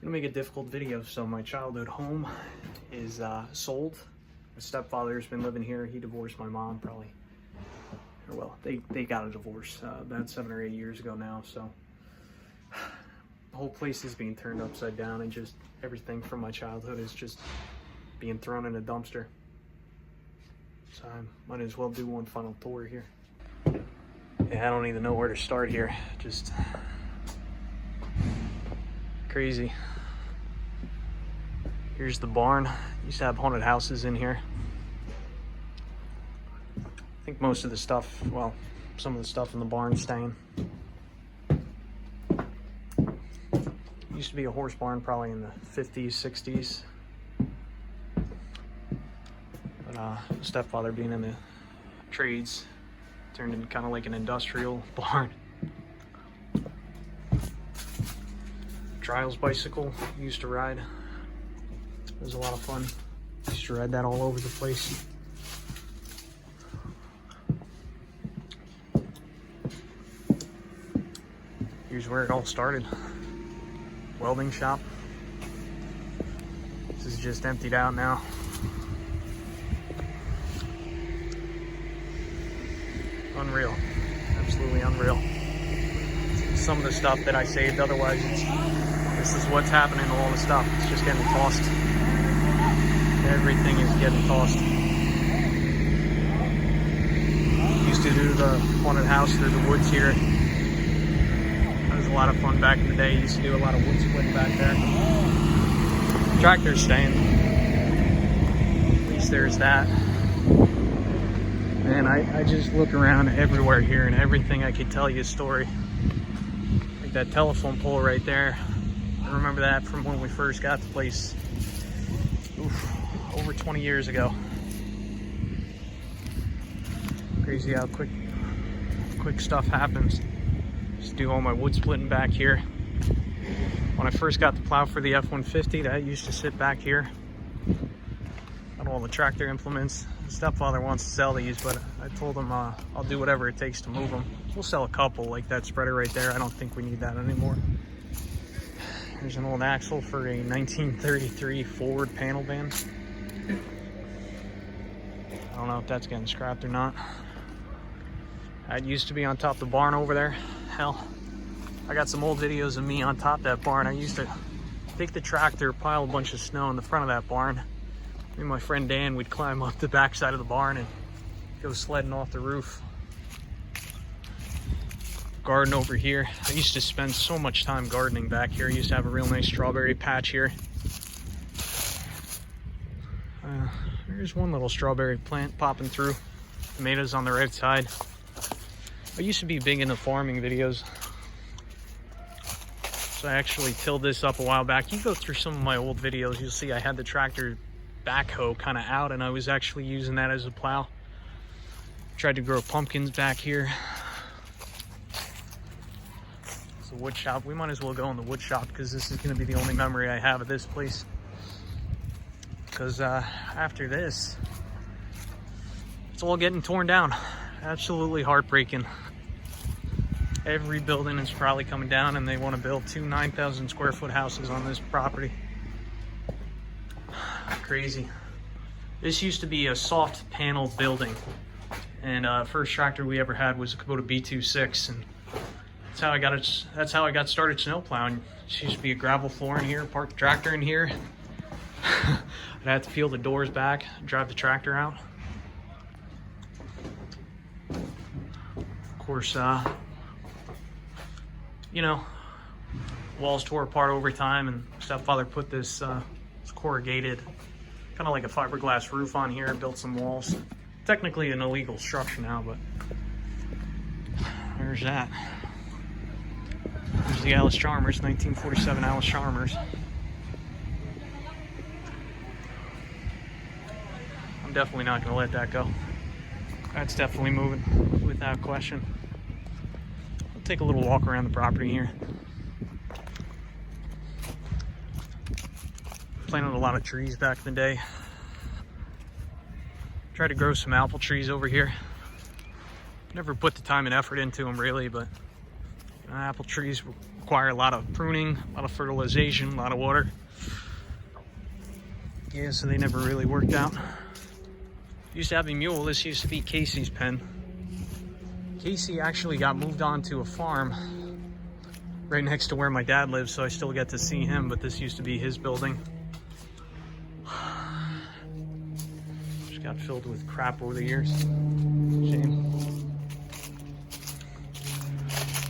gonna make a difficult video. So my childhood home is sold. My stepfather's been living here. He divorced my mom probably, or well, they got a divorce about 7 or 8 years ago now. So the whole place is being turned upside down, and just everything from my childhood is just being thrown in a dumpster. So I might as well do one final tour here. Yeah, I don't even know where to start here. Just crazy. Here's the barn. Used to have haunted houses in here. I think most of the stuff, well, some of the stuff in the barn's staying. Used to be a horse barn probably in the 50s, 60s. But stepfather being in the trades turned into kind of like an industrial barn. Trials bicycle used to ride. It was a lot of fun. Used to ride that all over the place. Here's where it all started. Welding shop. This is just emptied out now. Unreal. Absolutely unreal. Some of the stuff that I saved, otherwise this is what's happening to all the stuff. It's just getting tossed. Everything is getting tossed. Used to do the haunted house through the woods here. That was a lot of fun back in the day. Used to do a lot of wood splitting back there. Tractor's staying. At least there's that. Man, I just look around everywhere here, and everything I could tell you a story. Like that telephone pole right there. I remember that from when we first got the place. Oof, over 20 years ago. Crazy how quick stuff happens. Just do all my wood splitting back here. When I first got the plow for the F-150, that used to sit back here. Got all the tractor implements. Stepfather wants to sell these, but I told him I'll do whatever it takes to move them. We'll sell a couple, like that spreader right there. I don't think we need that anymore. There's an old axle for a 1933 Ford panel van. I don't know if that's getting scrapped or not. That used to be on top of the barn over there. Hell, I got some old videos of me on top of that barn. I used to take the tractor, pile a bunch of snow in the front of that barn. Me and my friend Dan would climb up the back side of the barn and go sledding off the roof. Garden over here. I used to spend so much time gardening back here. I used to have a real nice strawberry patch here. There's one little strawberry plant popping through. Tomatoes on the right side. I used to be big into farming videos. So I actually tilled this up a while back. You go through some of my old videos, you'll see I had the tractor backhoe kind of out, and I was actually using that as a plow. Tried to grow pumpkins back here. It's a wood shop. We might as well go in the wood shop because this is going to be the only memory I have of this place. Because after this, it's all getting torn down. Absolutely heartbreaking. Every building is probably coming down, and they want to build 2 9,000 square foot houses on this property. Crazy. This used to be a soft panel building, and first tractor we ever had was a Kubota B26, and that's how I got started snow plowing. It used to be a gravel floor in here, park the tractor in here. I'd have to peel the doors back, drive the tractor out. Of course, you know, walls tore apart over time, and stepfather put this corrugated, kind of like a fiberglass roof on here, built some walls. Technically an illegal structure now, but there's that. There's the Alice Chalmers, 1947 Alice Chalmers. I'm definitely not gonna let that go. That's definitely moving, without question. I'll take a little walk around the property here. Planted a lot of trees back in the day. Tried to grow some apple trees over here. Never put the time and effort into them really, but apple trees require a lot of pruning, a lot of fertilization, a lot of water. Yeah, so they never really worked out. Used to have a mule. This used to be Casey's pen. Casey actually got moved on to a farm right next to where my dad lives, so I still get to see him, but this used to be his building. Just got filled with crap over the years. Shame.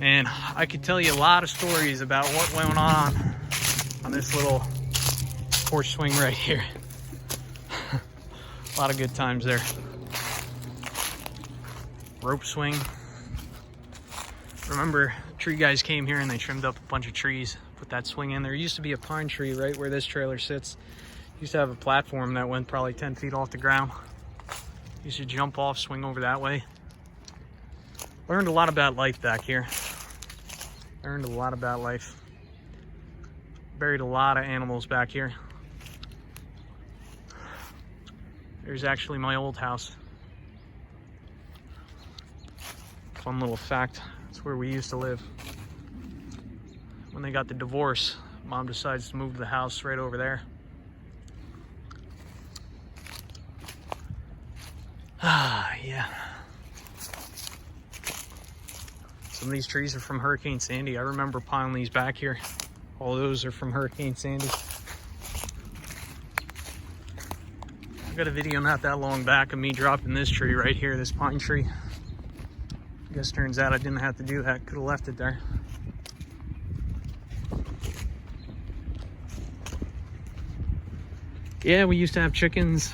And I could tell you a lot of stories about what went on this little porch swing right here. A lot of good times there. Rope swing. Remember, tree guys came here and they trimmed up a bunch of trees, put that swing in. There used to be a pine tree right where this trailer sits. Used to have a platform that went probably 10 feet off the ground. Used to jump off, swing over that way. Learned a lot about life back here. Learned a lot about life. Buried a lot of animals back here. There's actually my old house. Fun little fact, that's where we used to live. When they got the divorce, Mom decides to move to the house right over there. Ah, yeah. Some of these trees are from Hurricane Sandy. I remember piling these back here. All those are from Hurricane Sandy. I got a video not that long back of me dropping this tree right here, this pine tree. I guess turns out I didn't have to do that. Could have left it there. Yeah, we used to have chickens,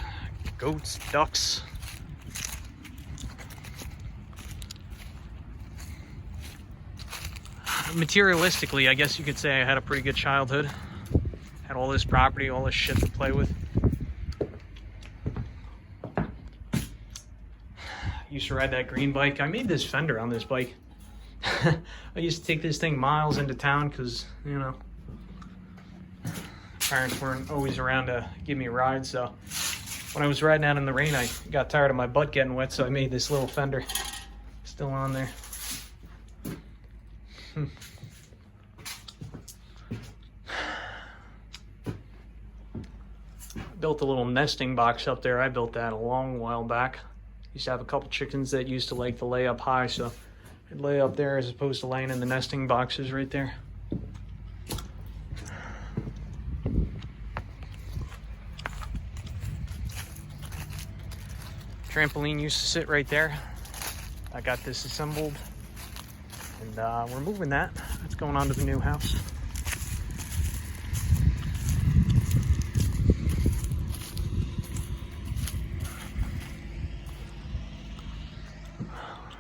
goats, ducks. Materialistically, I guess you could say I had a pretty good childhood. Had all this property, all this shit to play with. Used to ride that green bike. I made this fender on this bike. I used to take this thing miles into town because, you know, parents weren't always around to give me a ride. So when I was riding out in the rain, I got tired of my butt getting wet, so I made this little fender. Still on there. Built a little nesting box up there. I built that a long while back. Used to have a couple chickens that used to like to lay up high, so I'd lay up there as opposed to laying in the nesting boxes right there. Trampoline used to sit right there. I got this assembled, and we're moving that. It's going on to the new house.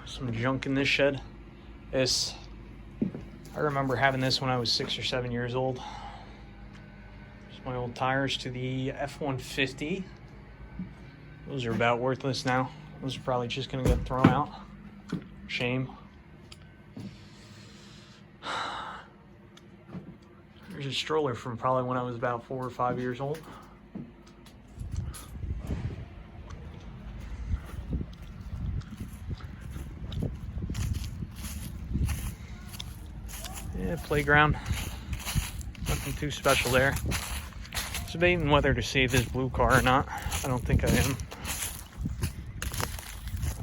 Some junk in this shed. I remember having this when I was 6 or 7 years old. Just my old tires to the F-150. Those are about worthless now. Those are probably just gonna get thrown out. Shame. There's a stroller from probably when I was about 4 or 5 years old. Yeah, playground. Nothing too special there. Debating whether to save this blue car or not. I don't think I am.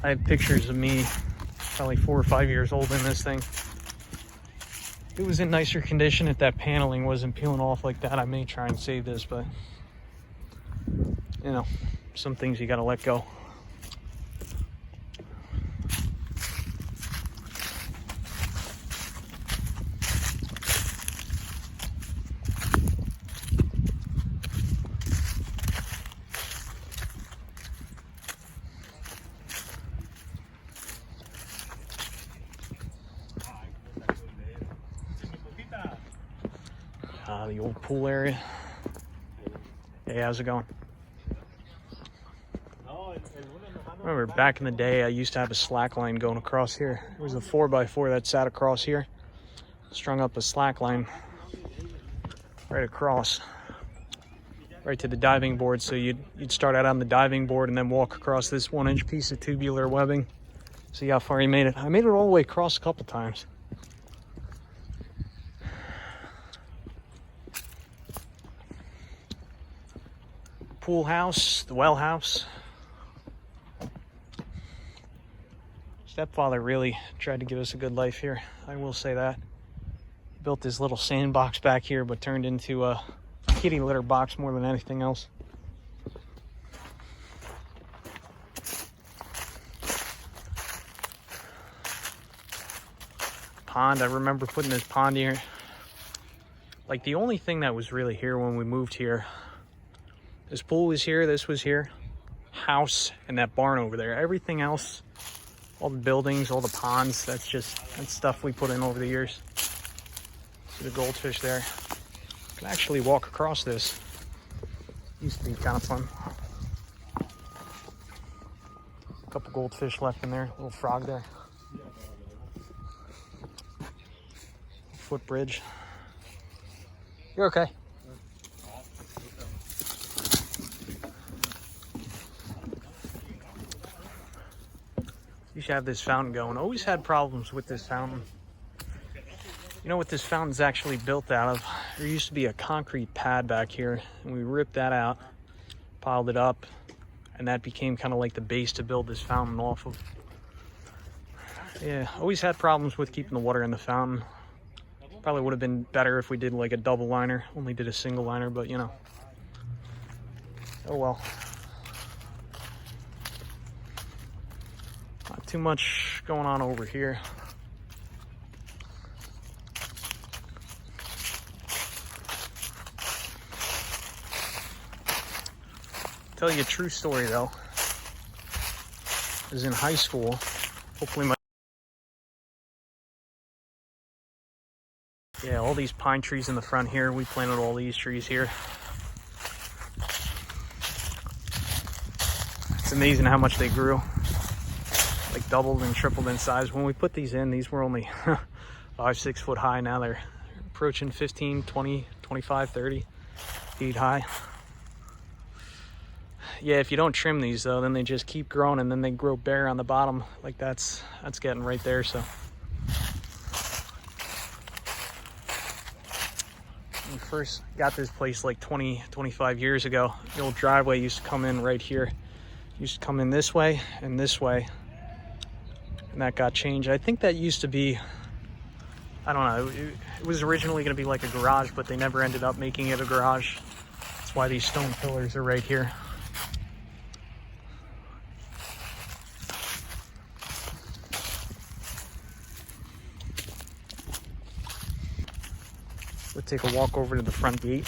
I have pictures of me probably 4 or 5 years old in this thing. If it was in nicer condition, if that paneling wasn't peeling off like that, I may try and save this, but you know, some things you gotta let go. The old pool area. Hey, how's it going? Remember back in the day, I used to have a slack line going across here. It was a 4x4 that sat across here. Strung up a slack line right across, right to the diving board. So you'd start out on the diving board and then walk across this 1-inch piece of tubular webbing. See how far you made it. I made it all the way across a couple times. pool house, the well house. Stepfather really tried to give us a good life here, I will say that. He built this little sandbox back here, but turned into a kitty litter box more than anything else. Pond, I remember putting this pond here. Like, the only thing that was really here when we moved here, this pool was here, this was here, house, and that barn over there. Everything else, all the buildings, all the ponds, that's stuff we put in over the years. See the goldfish there. You can actually walk across this. Used to be kind of fun. A couple goldfish left in there, little frog there. Footbridge. You're okay. You should have this fountain going. Always had problems with this fountain. You know what this fountain's actually built out of? There used to be a concrete pad back here, and we ripped that out, piled it up, and that became kind of like the base to build this fountain off of. Yeah, always had problems with keeping the water in the fountain. Probably would have been better if we did like a double liner. Only did a single liner, but you know. Oh well. Not too much going on over here. Tell you a true story though. I was in high school. Hopefully my Yeah, all these pine trees in the front here. We planted all these trees here. It's amazing how much they grew. Like doubled and tripled in size. When we put these in, these were only 5-6 foot high. Now they're approaching 15, 20, 25, 30 feet high. Yeah, if you don't trim these though, then they just keep growing and then they grow bare on the bottom. Like that's getting right there, so. We first got this place like 25 years ago. The old driveway used to come in right here. Used to come in this way and this way. And that got changed. I think that used to be, I don't know, it was originally going to be like a garage, but they never ended up making it a garage. That's why these stone pillars are right here. We'll take a walk over to the front gate.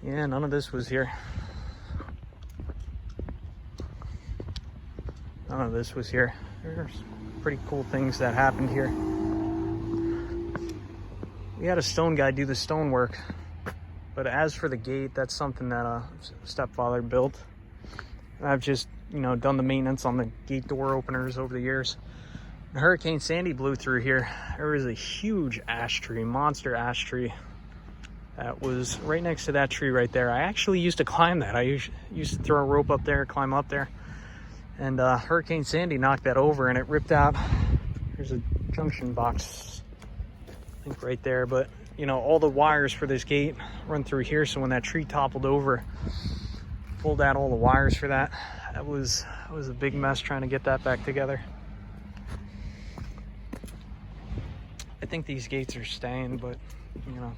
Yeah, none of this was here. None of this was here. There's pretty cool things that happened here. We had a stone guy do the stone work. But as for the gate, that's something that stepfather built. I've just, you know, done the maintenance on the gate door openers over the years. When Hurricane Sandy blew through here, there was a huge ash tree, monster ash tree, that was right next to that tree right there. I actually used to climb that. I used to throw a rope up there, climb up there. And Hurricane Sandy knocked that over and it ripped out. There's a junction box, I think right there, but you know, all the wires for this gate run through here. So when that tree toppled over, pulled out all the wires for that. That was a big mess trying to get that back together. I think these gates are staying, but you know.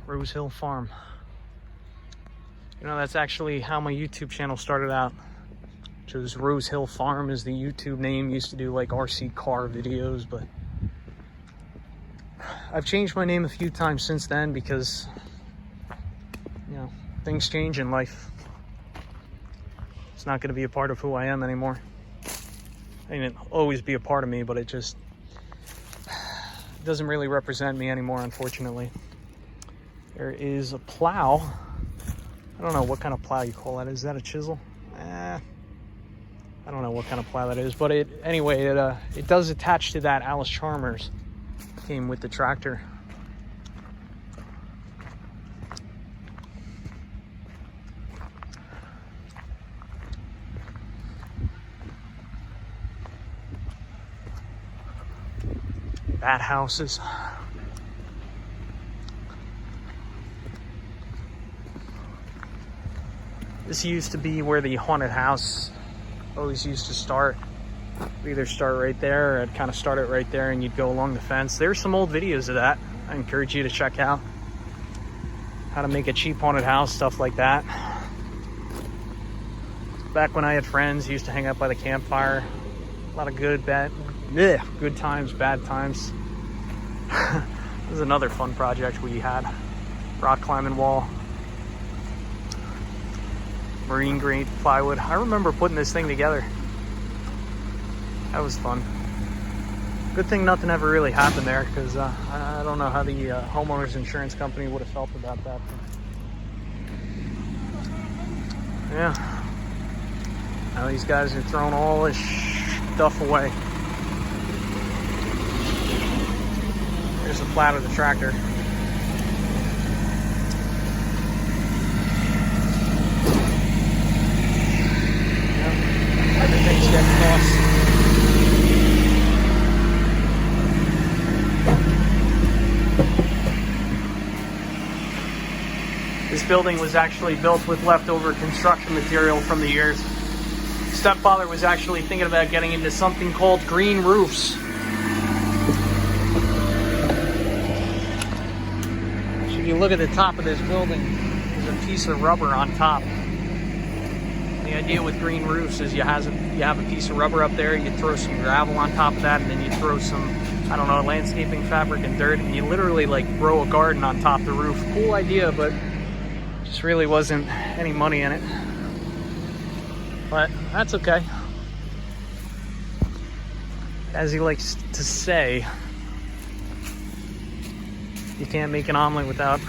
Rose Hill Farm. You know, that's actually how my YouTube channel started out. Which was Rose Hill Farm is the YouTube name. Used to do like RC car videos, but I've changed my name a few times since then because, you know, things change in life. It's not going to be a part of who I am anymore. I mean, it'll always be a part of me, but it just doesn't really represent me anymore, unfortunately. There is a plow. I don't know what kind of plow you call that. Is that a chisel? I don't know what kind of plow that is, but it does attach to that Alice Chalmers. Came with the tractor. Bat houses. This used to be where the haunted house always used to start. We'd either start right there, or I'd kind of start it right there and you'd go along the fence. There's some old videos of that I encourage you to check out. How to make a cheap haunted house, stuff like that. Back when I had friends, used to hang out by the campfire. A lot of good times, bad times. This is another fun project we had. Rock climbing wall. Marine grade plywood. I remember putting this thing together. That was fun. Good thing nothing ever really happened there, because I don't know how the homeowner's insurance company would have felt about that. Yeah. Now these guys are throwing all this stuff away. Here's the flat of the tractor. Yep. Everything's getting lost. This building was actually built with leftover construction material from the years. Stepfather was actually thinking about getting into something called green roofs. So if you look at the top of this building, there's a piece of rubber on top. The idea with green roofs is you have a piece of rubber up there, you throw some gravel on top of that, and then you throw some, I don't know, landscaping fabric and dirt, and you literally like grow a garden on top of the roof. Cool idea, but just really wasn't any money in it. But that's okay. As he likes to say, you can't make an omelet without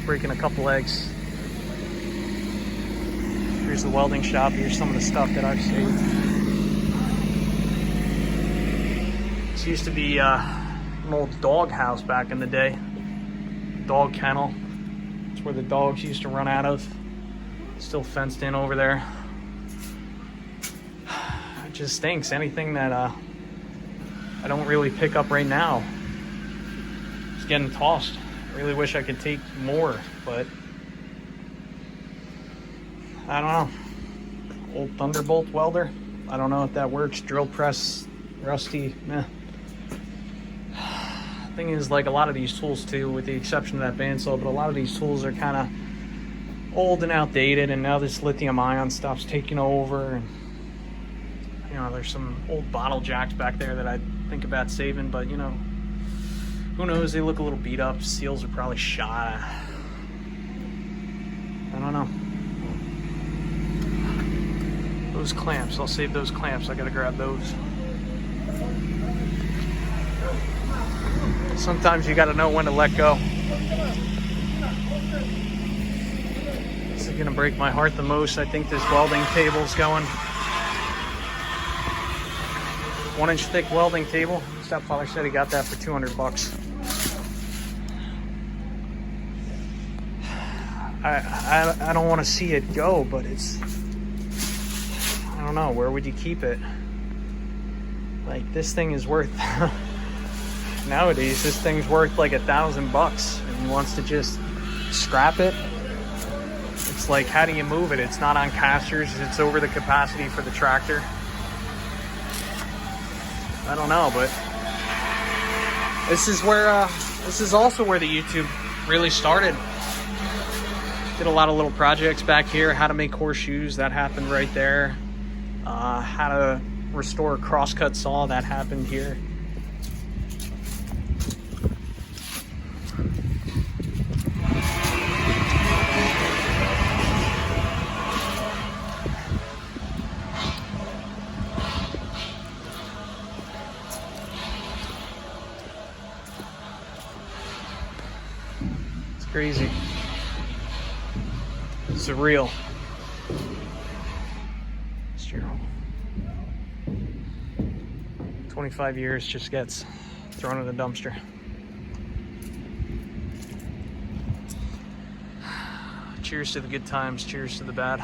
breaking a couple eggs. Here's the welding shop. Here's some of the stuff that I've saved. This used to be an old dog house back in the day. Dog kennel. It's where the dogs used to run out of. Still fenced in over there. It just stinks. Anything that I don't really pick up right now is getting tossed. I really wish I could take more, but I don't know. Old Thunderbolt welder. I don't know if that works. Drill press, rusty. Meh. Thing is, like a lot of these tools too, with the exception of that bandsaw, but a lot of these tools are kind of old and outdated, and now this lithium ion stuff's taking over. And you know, there's some old bottle jacks back there that I'd think about saving, but you know, who knows? They look a little beat up. Seals are probably shot. I don't know. Those clamps, I'll save those clamps. I gotta grab those. Sometimes you gotta know when to let go. This is gonna break my heart the most. I think this welding table's going. 1-inch thick welding table. Stepfather said he got that for 200 bucks. I don't want to see it go, but it's, I don't know, where would you keep it? Like, this thing is worth nowadays this thing's worth like $1,000, and he wants to just scrap it. It's like, how do you move it? It's not on casters, it's over the capacity for the tractor. I don't know, but this is where this is also where the YouTube really started. Did a lot of little projects back here. How to make horseshoes, that happened right there. How to restore a crosscut saw, that happened here. It's crazy. Surreal. Steer wheel. 25 years just gets thrown in the dumpster. Cheers to the good times, cheers to the bad.